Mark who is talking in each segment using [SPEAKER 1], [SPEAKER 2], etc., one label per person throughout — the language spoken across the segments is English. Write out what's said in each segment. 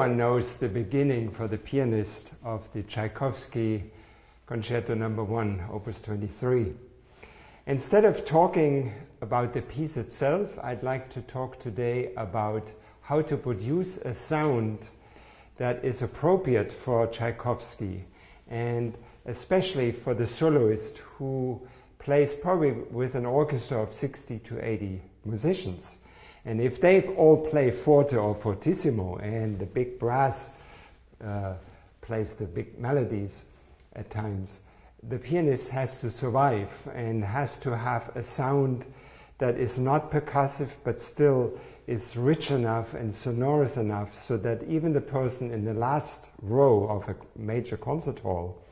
[SPEAKER 1] everyone knows the beginning for the pianist of the Tchaikovsky Concerto No. 1, Opus 23. Instead of talking about the piece itself, I'd like to talk today about how to produce a sound that is appropriate for Tchaikovsky, and especially for the soloist who plays probably with an orchestra of 60 to 80 musicians. And if they all play forte or fortissimo and the big brass plays the big melodies at times, the pianist has to survive and has to have a sound that is not percussive but still is rich enough and sonorous enough so that even the person in the last row of a major concert hall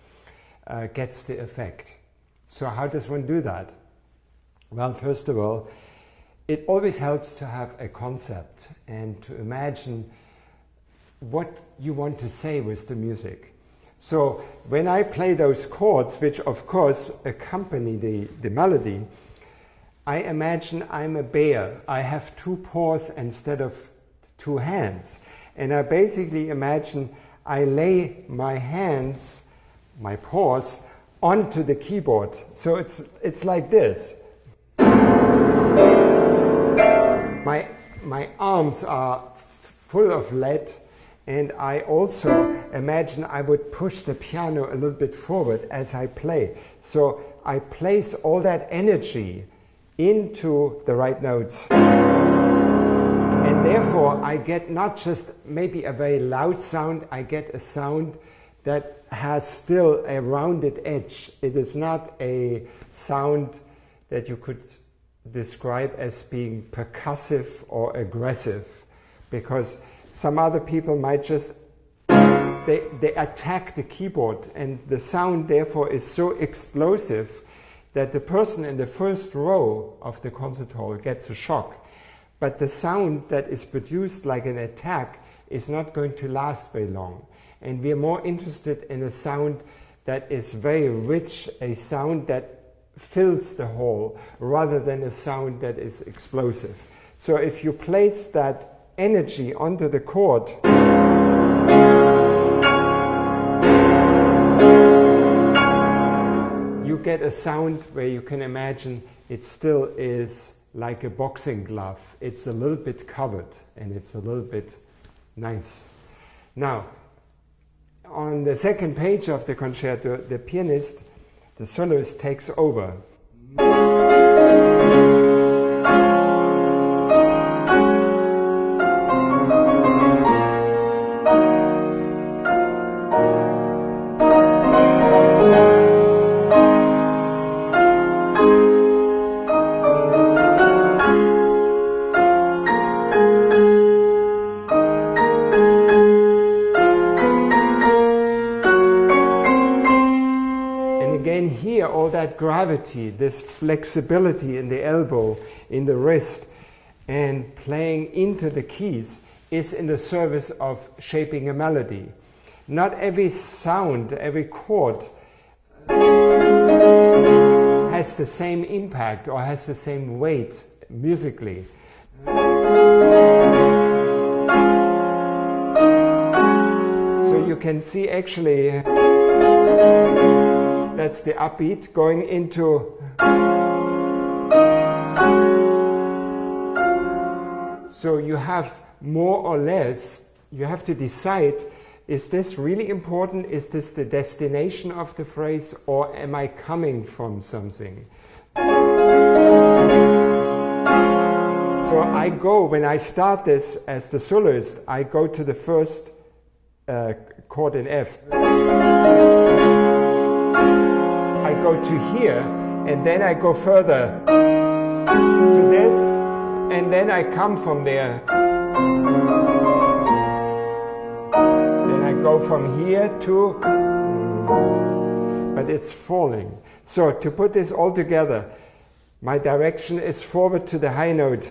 [SPEAKER 1] gets the effect. So how does one do that? Well, first of all, it always helps to have a concept and to imagine what you want to say with the music. So when I play those chords, which of course accompany the melody, I imagine I'm a bear. I have two paws instead of two hands. And I basically imagine I lay my hands, my paws, onto the keyboard. So it's like this. My arms are full of lead, and I also imagine I would push the piano a little bit forward as I play. So I place all that energy into the right notes. And therefore I get not just maybe a very loud sound, I get a sound that has still a rounded edge. It is not a sound that you could describe as being percussive or aggressive, because some other people might just they attack the keyboard, and the sound therefore is so explosive that the person in the first row of the concert hall gets a shock. But the sound that is produced like an attack is not going to last very long, and we are more interested in a sound that is very rich, a sound that fills the hall rather than a sound that is explosive. So if you place that energy onto the chord, you get a sound where you can imagine it still is like a boxing glove. It's a little bit covered and it's a little bit nice. Now, on the second page of the concerto, the pianist, the soloist, takes over. All that gravity, this flexibility in the elbow, in the wrist, and playing into the keys is in the service of shaping a melody. Not every sound, every chord has the same impact or has the same weight musically. So you can see actually that's the upbeat going into. So you have more or less, you have to decide, is this really important? Is this the destination of the phrase, or am I coming from something? So I go, when I start this as the soloist, I go to the first chord in F. I go to here, and then I go further to this, and then I come from there. Then I go from here to, but it's falling. So to put this all together, my direction is forward to the high note.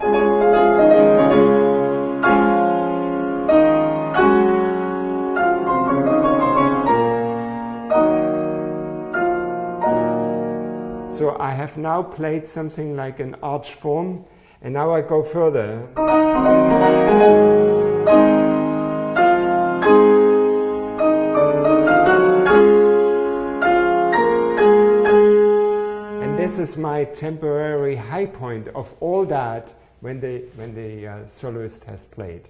[SPEAKER 1] So I have now played something like an arch form, and now I go further. this is my temporary high point of all that when the soloist has played.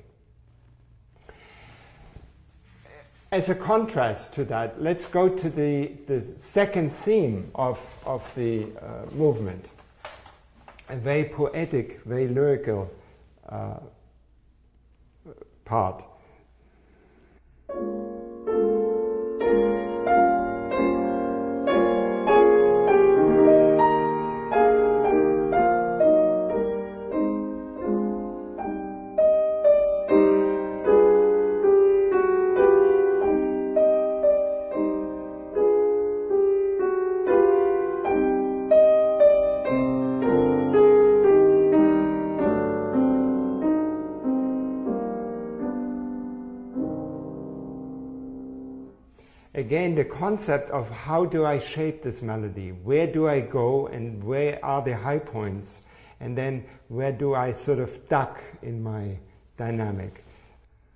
[SPEAKER 1] As a contrast to that, let's go to the second theme of the movement. A very poetic, very lyrical part. Again, the concept of how do I shape this melody? Where do I go and where are the high points? And then where do I sort of duck in my dynamic?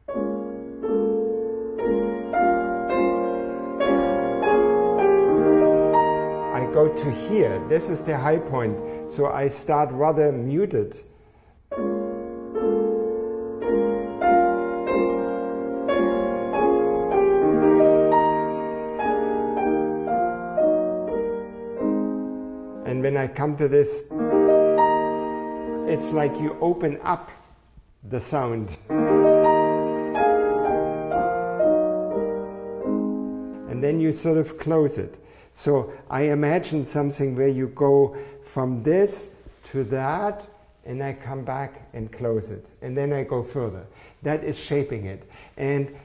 [SPEAKER 1] I go to here. This is the high point. So I start rather muted. And when I come to this, it's like you open up the sound. And then you sort of close it. So I imagine something where you go from this to that, and I come back and close it. And then I go further. That is shaping it. And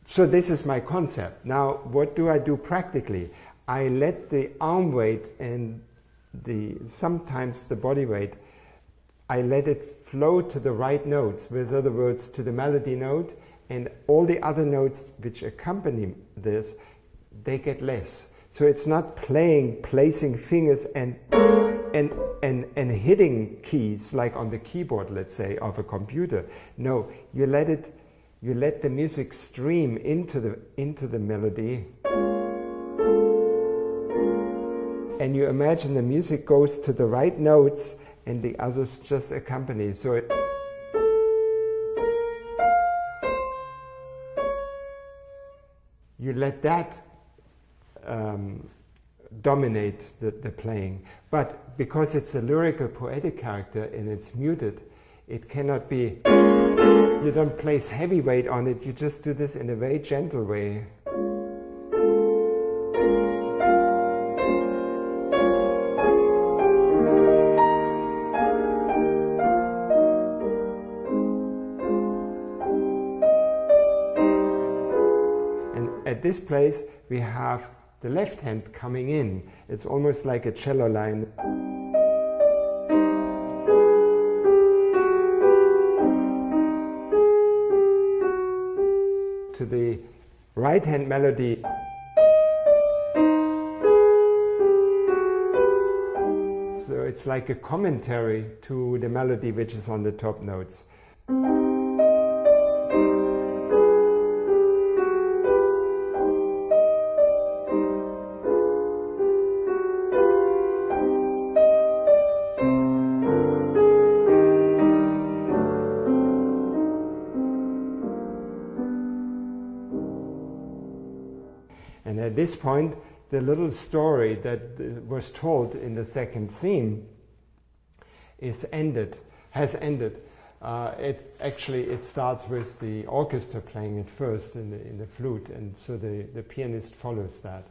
[SPEAKER 1] so this is my concept. Now, what do I do practically? I let the arm weight and sometimes the body weight, I let it flow to the right notes, with other words, to the melody note, and all the other notes which accompany this, they get less. So it's not placing fingers and hitting keys like on the keyboard, let's say, of a computer. No, you let the music stream into the melody. And you imagine the music goes to the right notes and the others just accompany. So you let that dominate the playing. But because it's a lyrical poetic character and it's muted, it cannot be, you don't place heavy weight on it, you just do this in a very gentle way. At this place, we have the left hand coming in. It's almost like a cello line. To the right hand melody. So it's like a commentary to the melody which is on the top notes. And at this point, the little story that was told in the second theme has ended. It starts with the orchestra playing it first in the flute, and so the pianist follows that.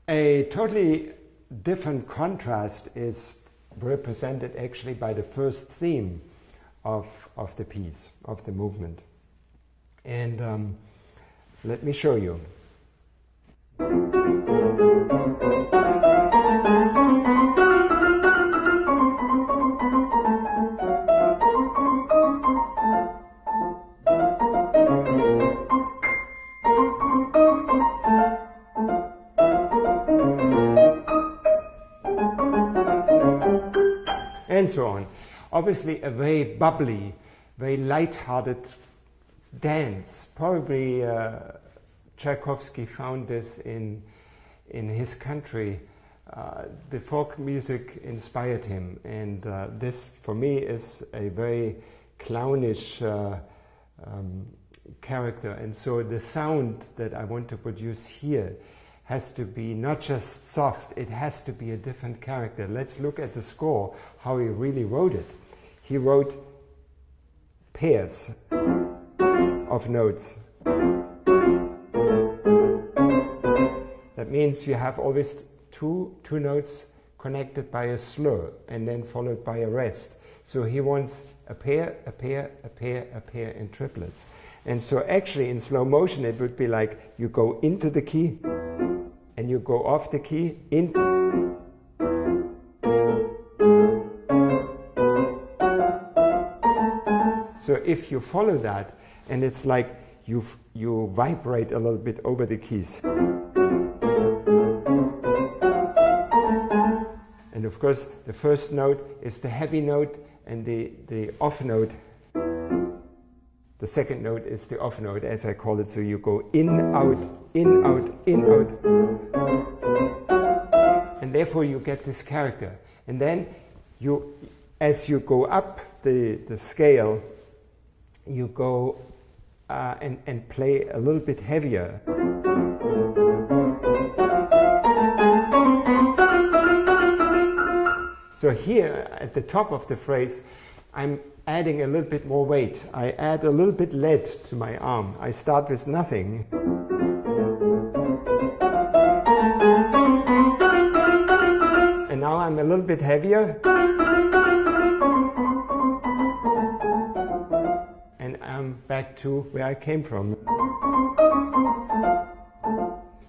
[SPEAKER 1] A totally different contrast is represented actually by the first theme of the piece, of the movement. And let me show you. And so on. Obviously a very bubbly, very light-hearted dance. Probably Tchaikovsky found this in his country the folk music inspired him, and this for me is a very clownish character, and so the sound that I want to produce here has to be not just soft, it has to be a different character. Let's look at the score, how he really wrote it. He wrote pairs of notes. That means you have always two notes connected by a slur and then followed by a rest. So he wants a pair, a pair, a pair, a pair in triplets. And so actually in slow motion it would be like you go into the key and you go off the key, in. So if you follow that, and it's like you vibrate a little bit over the keys. And of course, the first note is the heavy note, and the off note, the second note is the off note, as I call it. So you go in, out, in, out, in, out. And therefore you get this character. And then you, as you go up the scale, you go and play a little bit heavier. So here at the top of the phrase, I'm adding a little bit more weight. I add a little bit lead to my arm. I start with nothing. And now I'm a little bit heavier. And I'm back to where I came from.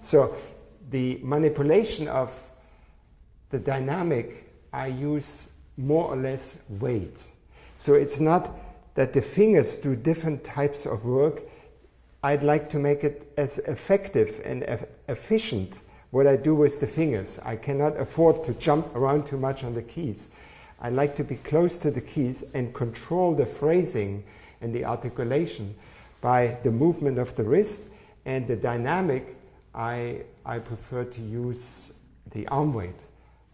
[SPEAKER 1] So the manipulation of the dynamic, I use more or less weight. So it's not that the fingers do different types of work. I'd like to make it as effective and efficient what I do with the fingers. I cannot afford to jump around too much on the keys. I like to be close to the keys and control the phrasing and the articulation by the movement of the wrist, and the dynamic, I prefer to use the arm weight.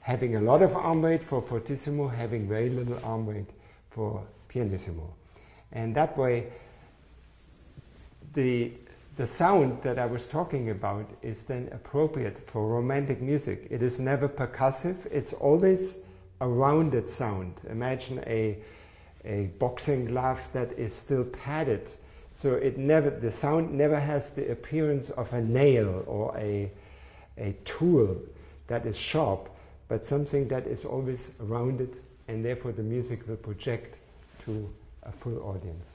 [SPEAKER 1] Having a lot of arm weight for fortissimo, having very little arm weight for pianissimo. And that way, the sound that I was talking about is then appropriate for romantic music. It is never percussive, it's always a rounded sound. Imagine a boxing glove that is still padded. So the sound never has the appearance of a nail or a tool that is sharp, but something that is always rounded, and therefore the music will project to a full audience.